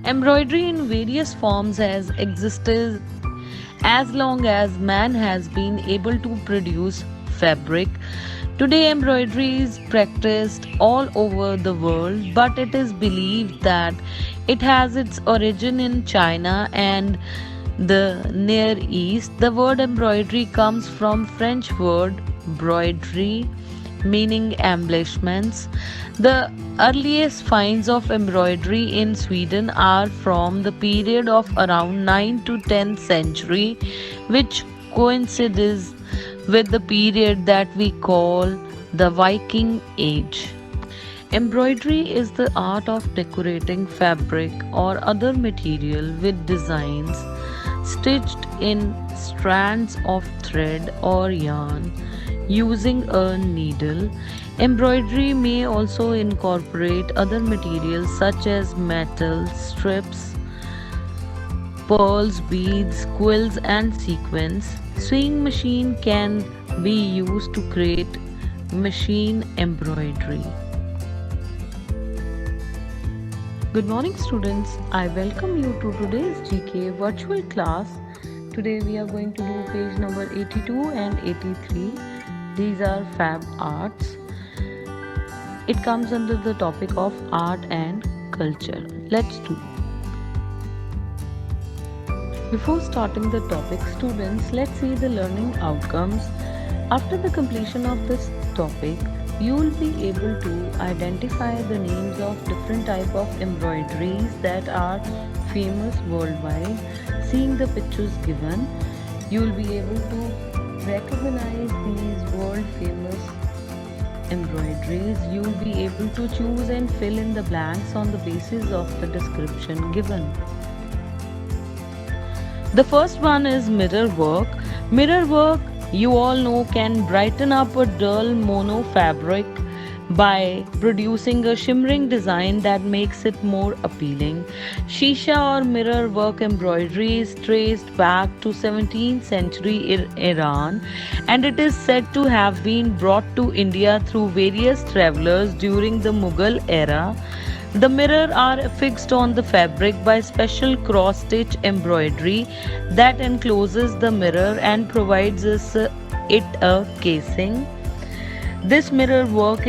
Embroidery in various forms has existed as long as man has been able to produce fabric. Today, embroidery is practiced all over the world, but it is believed that it has its origin in China and the Near East. The word embroidery comes from French word broderie, meaning embellishments. The earliest finds of embroidery in Sweden are from the period of around 9th to 10th century, which coincides with the period that we call the Viking Age. Embroidery is the art of decorating fabric or other material with designs stitched in strands of thread or yarn using a needle. Embroidery may also incorporate other materials such as metal, strips, pearls, beads, quills, and sequins. Sewing machine can be used to create machine embroidery. Good morning, students. I welcome you to today's GK virtual class. Today we are going to do page number 82 and 83. These are fab arts. It comes under the topic of art and culture. Let's do. Before starting the topic, students, let's see the learning outcomes. After the completion of this topic, you will be able to identify the names of different type of embroideries that are famous worldwide. Seeing the pictures given, you will be able to recognize these world famous embroideries. You will be able to choose and fill in the blanks on the basis of the description given. The first one is mirror work. Mirror work, you all know, can brighten up a dull mono fabric by producing a shimmering design that makes it more appealing. Shisha or mirror work embroidery is traced back to 17th century Iran, and it is said to have been brought to India through various travelers during the Mughal era. The mirror are affixed on the fabric by special cross-stitch embroidery that encloses the mirror and provides it a casing. This mirror work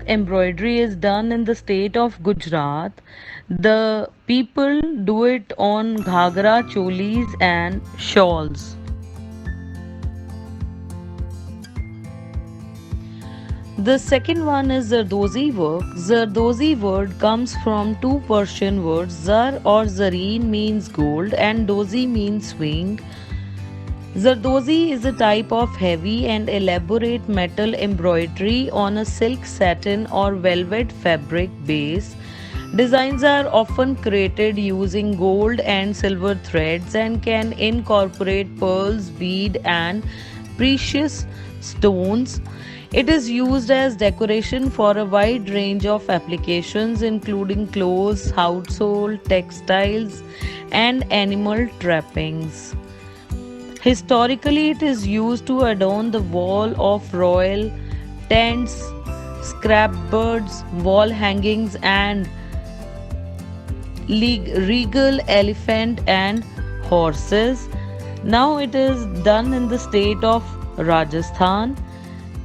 embroidery is done in the state of Gujarat. The people do it on ghagra, cholis and shawls. The second one is Zardozi work. Zardozi word comes from two Persian words. Zar or zareen means gold and dozi means swing. Zardozi is a type of heavy and elaborate metal embroidery on a silk, satin or velvet fabric base. Designs are often created using gold and silver threads and can incorporate pearls, bead and precious stones. It is used as decoration for a wide range of applications including clothes, household, textiles and animal trappings. Historically, it is used to adorn the wall of royal tents, scrapboards, wall hangings and regal elephant and horses. Now it is done in the state of Rajasthan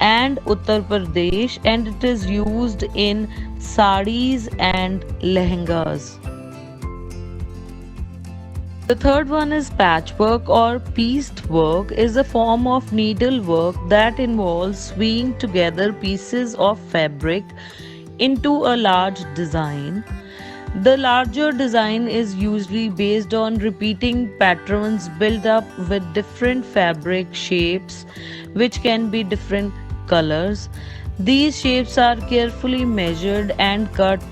and Uttar Pradesh, and it is used in saris and lehengas. The third one is patchwork or pieced work is a form of needlework that involves sewing together pieces of fabric into a large design. The larger design is usually based on repeating patterns built up with different fabric shapes, which can be different colors. These shapes are carefully measured and cut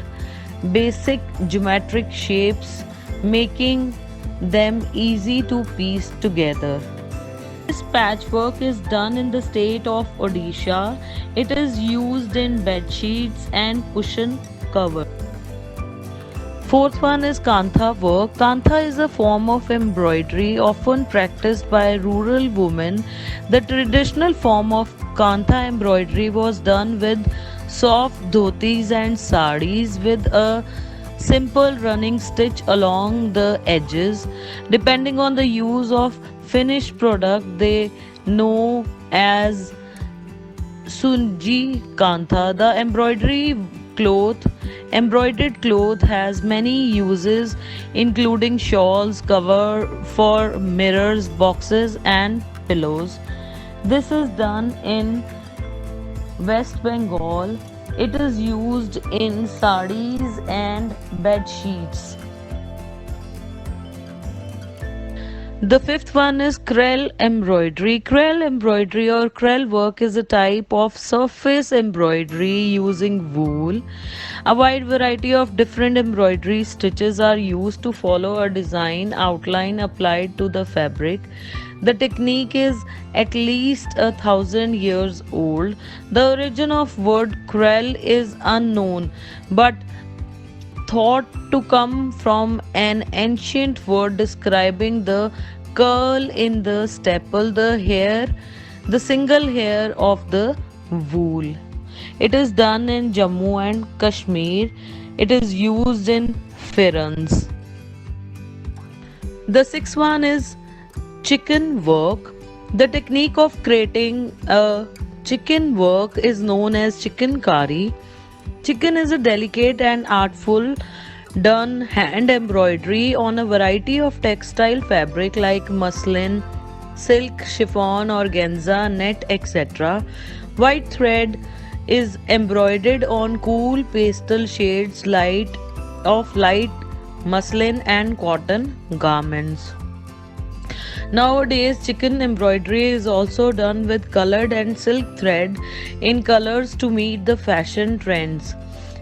basic geometric shapes, making them easy to piece together. This patchwork is done in the state of Odisha. It is used in bed sheets and cushion covers. Fourth one is Kantha work. Kantha is a form of embroidery often practiced by rural women. The traditional form of Kantha embroidery was done with soft dhotis and saris with a simple running stitch along the edges. Depending on the use of finished product, they know as Sunji Kantha. The embroidered cloth has many uses, including shawls, cover for mirrors, boxes, and pillows. This is done in West Bengal. It is used in sarees and bed sheets. The fifth one is crel embroidery. Crel embroidery or crel work is a type of surface embroidery using wool. A wide variety of different embroidery stitches are used to follow a design outline applied to the fabric. The technique is at least 1,000 years old. The origin of word crel is unknown, but thought to come from an ancient word describing the curl in the staple, the single hair of the wool. It is done in Jammu and Kashmir. It is used in ferns. The sixth one is chicken work. The technique of creating a chicken work is known as chicken kari. Chicken is a delicate and artful done hand embroidery on a variety of textile fabric like muslin, silk, chiffon, organza, net, etc. White thread is embroidered on cool pastel shades light muslin and cotton garments. Nowadays, chicken embroidery is also done with colored and silk thread in colors to meet the fashion trends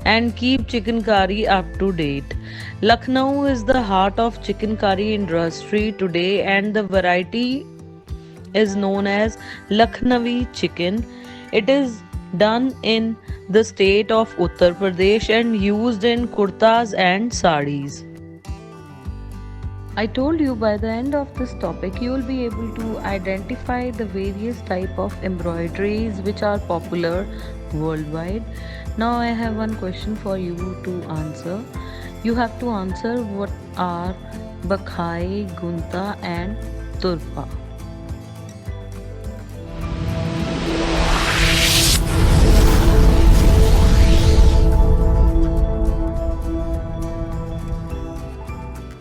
and keep chicken curry up to date. Lucknow is the heart of chicken curry industry today, and the variety is known as Lucknowi chicken. It is done in the state of Uttar Pradesh and used in kurtas and sarees. I told you by the end of this topic you will be able to identify the various type of embroideries which are popular worldwide. Now I have one question for you to answer. You have to answer what are Bakhai, Gunta and Turpa.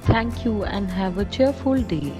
Thank you and have a cheerful day.